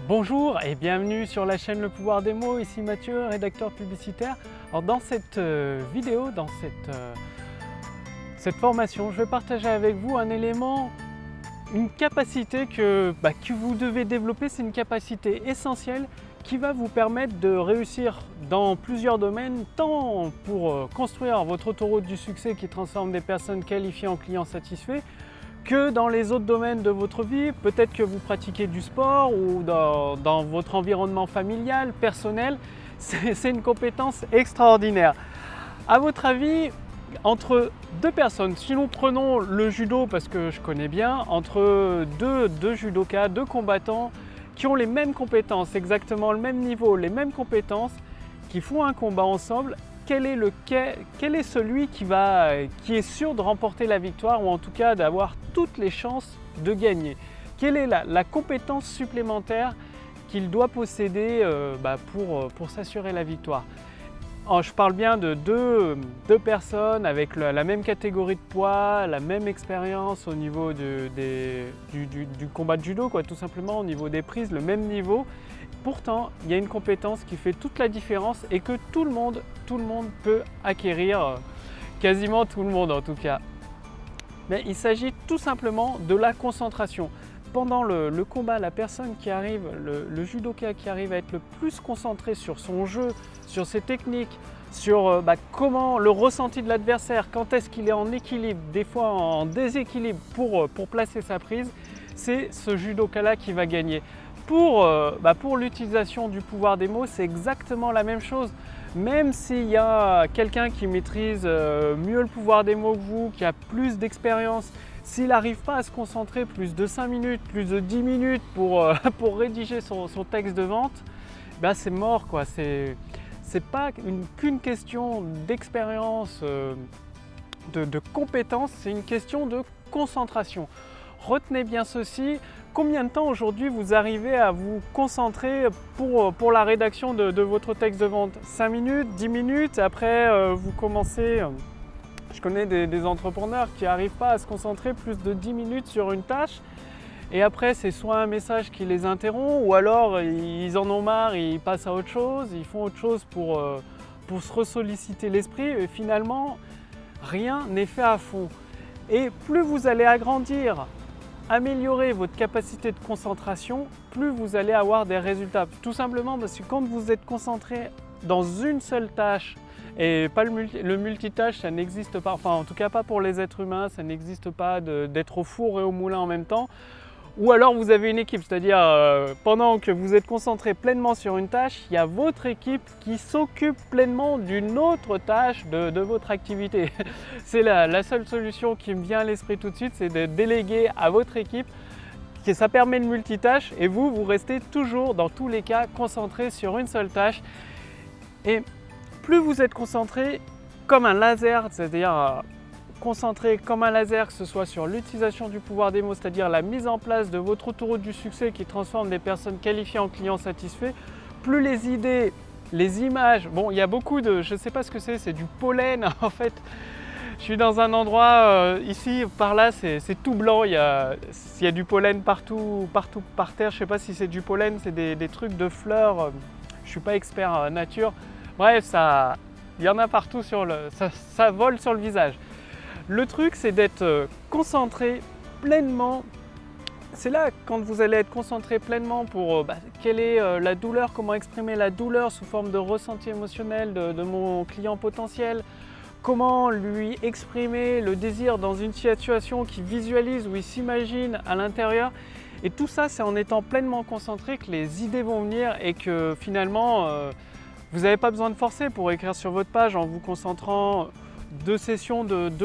Bonjour et bienvenue sur la chaîne Le Pouvoir des mots, ici Mathieu, rédacteur publicitaire. Alors dans cette vidéo, dans cette formation, je vais partager avec vous un élément, une capacité que vous devez développer. C'est une capacité essentielle qui va vous permettre de réussir dans plusieurs domaines, tant pour construire votre autoroute du succès qui transforme des personnes qualifiées en clients satisfaits, que dans les autres domaines de votre vie. Peut-être que vous pratiquez du sport ou dans votre environnement familial, personnel. C'est une compétence extraordinaire. À votre avis, entre deux personnes, si nous prenons le judo parce que je connais bien, entre deux judokas, deux combattants qui ont les mêmes compétences, exactement le même niveau, les mêmes compétences, qui font un combat ensemble, quel est celui qui est sûr de remporter la victoire, ou en tout cas d'avoir toutes les chances de gagner? Quelle est la compétence supplémentaire qu'il doit posséder pour s'assurer la victoire? Alors, je parle bien de deux personnes avec la même catégorie de poids, la même expérience au niveau du combat de judo, tout simplement au niveau des prises, le même niveau. Pourtant, il y a une compétence qui fait toute la différence et que tout le monde peut acquérir, quasiment tout le monde en tout cas. Mais il s'agit tout simplement de la concentration. Pendant le combat, la personne qui arrive, le judoka qui arrive à être le plus concentré sur son jeu, sur ses techniques, sur comment le ressenti de l'adversaire, quand est-ce qu'il est en équilibre, des fois en déséquilibre pour placer sa prise, c'est ce judoka-là qui va gagner. Pour l'utilisation du pouvoir des mots, c'est exactement la même chose. Même s'il y a quelqu'un qui maîtrise mieux le pouvoir des mots que vous, qui a plus d'expérience, s'il n'arrive pas à se concentrer plus de 5 minutes, plus de 10 minutes pour rédiger son texte de vente, c'est mort, quoi. C'est pas qu'une question d'expérience, de compétence, c'est une question de concentration. Retenez bien ceci. Combien de temps aujourd'hui vous arrivez à vous concentrer pour la rédaction de votre texte de vente? 5 minutes, 10 minutes, après vous commencez... Je connais des entrepreneurs qui n'arrivent pas à se concentrer plus de 10 minutes sur une tâche, et après c'est soit un message qui les interrompt, ou alors ils en ont marre, ils passent à autre chose, ils font autre chose pour se ressolliciter l'esprit, et finalement rien n'est fait à fond. Et plus vous allez agrandir, améliorer votre capacité de concentration, plus vous allez avoir des résultats. Tout simplement parce que quand vous êtes concentré dans une seule tâche, et pas le multitâche, ça n'existe pas, enfin en tout cas pas pour les êtres humains, ça n'existe pas d'être au four et au moulin en même temps. Ou alors vous avez une équipe, c'est-à-dire pendant que vous êtes concentré pleinement sur une tâche, il y a votre équipe qui s'occupe pleinement d'une autre tâche de votre activité. C'est la seule solution qui me vient à l'esprit tout de suite, c'est de déléguer à votre équipe, que ça permet le multitâche, et vous restez toujours dans tous les cas concentré sur une seule tâche. Et plus vous êtes concentré comme un laser, c'est-à-dire concentré comme un laser, que ce soit sur l'utilisation du pouvoir des mots, c'est-à-dire la mise en place de votre autoroute du succès qui transforme des personnes qualifiées en clients satisfaits, plus les idées, les images, bon, il y a beaucoup de, je ne sais pas ce que c'est du pollen en fait. Je suis dans un endroit, ici, par là, c'est tout blanc, il y a du pollen partout par terre. Je ne sais pas si c'est du pollen, c'est des trucs de fleurs, je ne suis pas expert nature. Bref, il y en a partout, ça vole sur le visage. Le truc, c'est d'être concentré pleinement. C'est là, quand vous allez être concentré pleinement pour quelle est la douleur, comment exprimer la douleur sous forme de ressenti émotionnel de mon client potentiel, comment lui exprimer le désir dans une situation qu'il visualise ou il s'imagine à l'intérieur. Et tout ça, c'est en étant pleinement concentré que les idées vont venir, et que finalement, vous n'avez pas besoin de forcer pour écrire sur votre page en vous concentrant. Deux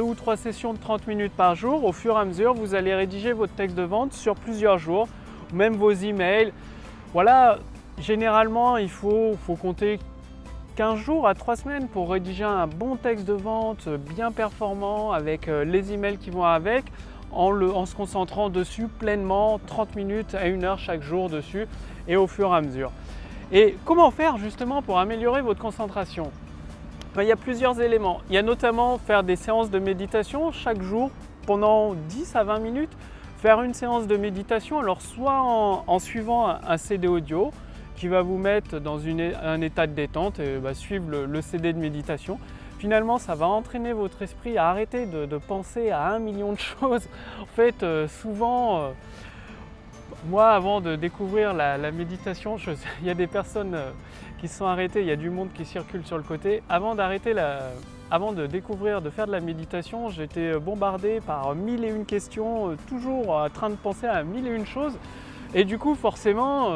ou trois sessions de 30 minutes par jour. Au fur et à mesure, vous allez rédiger votre texte de vente sur plusieurs jours, même vos emails. Voilà, généralement, il faut compter 15 jours à 3 semaines pour rédiger un bon texte de vente bien performant, avec les emails qui vont avec, en se concentrant dessus pleinement, 30 minutes à 1 heure chaque jour dessus, et au fur et à mesure. Et comment faire justement pour améliorer votre concentration? Il y a plusieurs éléments. Il y a notamment faire des séances de méditation chaque jour pendant 10 à 20 minutes. faire une séance de méditation, alors soit en suivant un CD audio qui va vous mettre dans un état de détente et suivre le CD de méditation. Finalement, ça va entraîner votre esprit à arrêter de penser à 1 million de choses. En fait, souvent, moi, avant de découvrir la méditation, il y a des personnes qui se sont arrêtées, il y a du monde qui circule sur le côté. Avant de découvrir, de faire de la méditation, j'étais bombardé par 1001 questions, toujours en train de penser à 1001 choses. Et du coup, forcément,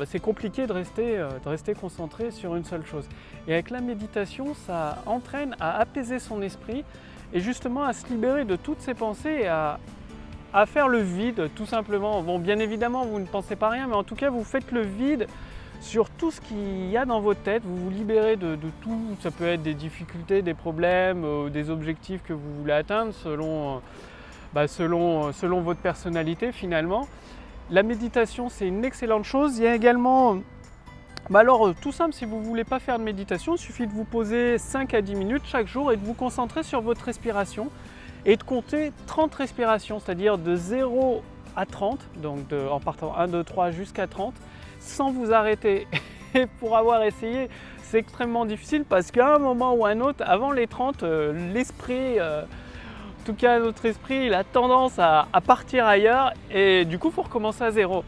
c'est compliqué de rester concentré sur une seule chose. Et avec la méditation, ça entraîne à apaiser son esprit et justement à se libérer de toutes ces pensées et à faire le vide, tout simplement. Bon, bien évidemment, vous ne pensez pas rien, mais en tout cas, vous faites le vide sur tout ce qu'il y a dans votre tête. Vous vous libérez de tout. Ça peut être des difficultés, des problèmes, des objectifs que vous voulez atteindre selon votre personnalité finalement. La méditation, c'est une excellente chose. Il y a également, alors tout simple, si vous ne voulez pas faire de méditation, il suffit de vous poser 5 à 10 minutes chaque jour et de vous concentrer sur votre respiration et de compter 30 respirations, c'est-à-dire de 0 à 30, donc en partant 1, 2, 3 jusqu'à 30, sans vous arrêter. Et pour avoir essayé, c'est extrêmement difficile parce qu'à un moment ou à un autre, avant les 30, l'esprit... En tout cas, notre esprit il a tendance à partir ailleurs et du coup, il faut recommencer à zéro.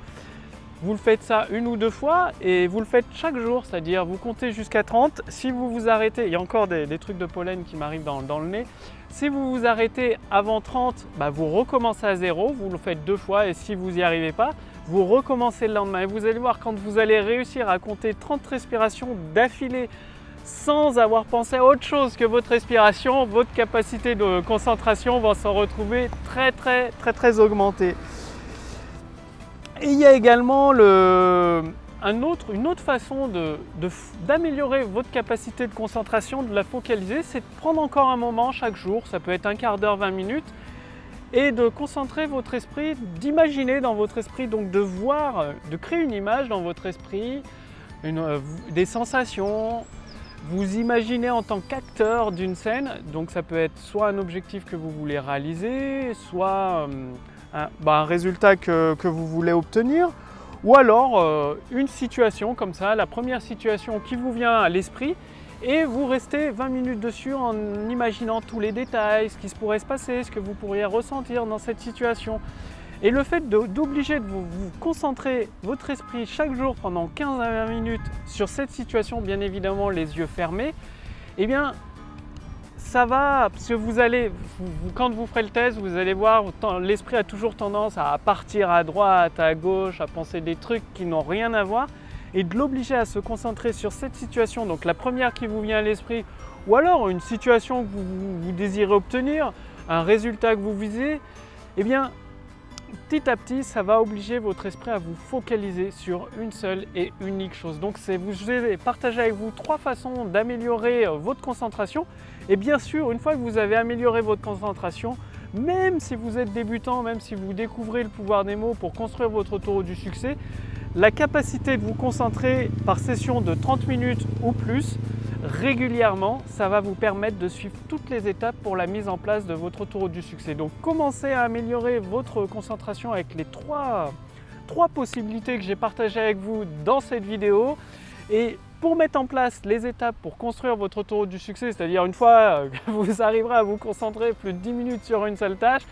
Vous le faites ça une ou deux fois et vous le faites chaque jour, c'est-à-dire vous comptez jusqu'à 30. Si vous vous arrêtez, il y a encore des trucs de pollen qui m'arrivent dans le nez. Si vous vous arrêtez avant 30, vous recommencez à zéro, vous le faites deux fois et si vous n'y arrivez pas, vous recommencez le lendemain. Et vous allez voir, quand vous allez réussir à compter 30 respirations d'affilée, sans avoir pensé à autre chose que votre respiration, votre capacité de concentration va s'en retrouver très augmentée. Et il y a également une autre façon d'améliorer votre capacité de concentration, de la focaliser, c'est de prendre encore un moment chaque jour, ça peut être un quart d'heure, 20 minutes, et de concentrer votre esprit, d'imaginer dans votre esprit, donc de créer une image dans votre esprit, des sensations. Vous imaginez en tant qu'acteur d'une scène, donc ça peut être soit un objectif que vous voulez réaliser, soit un résultat que vous voulez obtenir, ou alors une situation comme ça, la première situation qui vous vient à l'esprit, et vous restez 20 minutes dessus en imaginant tous les détails, ce qui pourrait se passer, ce que vous pourriez ressentir dans cette situation. Et le fait d'obliger de vous concentrer votre esprit chaque jour pendant 15 à 20 minutes sur cette situation, bien évidemment les yeux fermés, eh bien ça va, parce que quand vous ferez le test, vous allez voir, l'esprit a toujours tendance à partir à droite, à gauche, à penser des trucs qui n'ont rien à voir, et de l'obliger à se concentrer sur cette situation, donc la première qui vous vient à l'esprit, ou alors une situation que vous désirez obtenir, un résultat que vous visez, eh bien petit à petit, ça va obliger votre esprit à vous focaliser sur une seule et unique chose. Donc, je vais partager avec vous 3 façons d'améliorer votre concentration. Et bien sûr, une fois que vous avez amélioré votre concentration, même si vous êtes débutant, même si vous découvrez le pouvoir des mots pour construire votre autoroute du succès, la capacité de vous concentrer par session de 30 minutes ou plus, régulièrement, ça va vous permettre de suivre toutes les étapes pour la mise en place de votre autoroute du succès. Donc commencez à améliorer votre concentration avec les trois possibilités que j'ai partagées avec vous dans cette vidéo. Et pour mettre en place les étapes pour construire votre autoroute du succès, c'est-à-dire une fois que vous arriverez à vous concentrer plus de 10 minutes sur une seule tâche,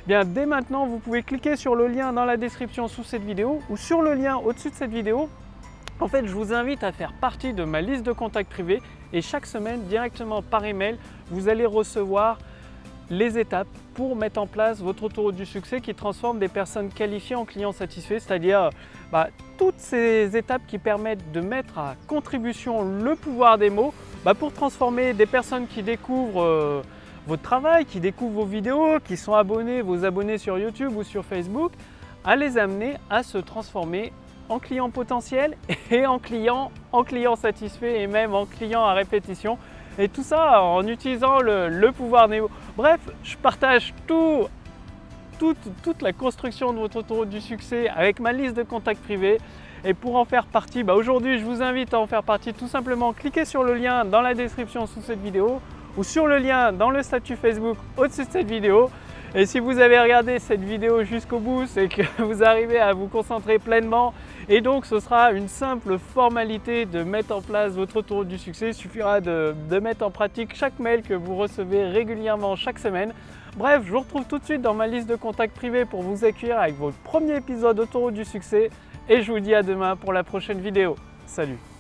bien dès maintenant vous pouvez cliquer sur le lien dans la description sous cette vidéo ou sur le lien au-dessus de cette vidéo. En fait, je vous invite à faire partie de ma liste de contacts privés et chaque semaine, directement par email, vous allez recevoir les étapes pour mettre en place votre autoroute du succès qui transforme des personnes qualifiées en clients satisfaits, c'est-à-dire toutes ces étapes qui permettent de mettre à contribution le pouvoir des mots pour transformer des personnes qui découvrent votre travail, qui découvrent vos vidéos, qui sont vos abonnés sur YouTube ou sur Facebook, à les amener à se transformer en clients potentiels et en clients satisfaits et même en clients à répétition. Et tout ça en utilisant le pouvoir des mots. Bref, je partage toute la construction de votre autoroute du succès avec ma liste de contacts privés. Et pour en faire partie, aujourd'hui, je vous invite à en faire partie. Tout simplement, cliquez sur le lien dans la description sous cette vidéo ou sur le lien dans le statut Facebook au-dessus de cette vidéo. Et si vous avez regardé cette vidéo jusqu'au bout, c'est que vous arrivez à vous concentrer pleinement. Et donc ce sera une simple formalité de mettre en place votre autoroute du succès. Il suffira de mettre en pratique chaque mail que vous recevez régulièrement chaque semaine. Bref, je vous retrouve tout de suite dans ma liste de contacts privés pour vous accueillir avec votre premier épisode autoroute du succès. Et je vous dis à demain pour la prochaine vidéo. Salut!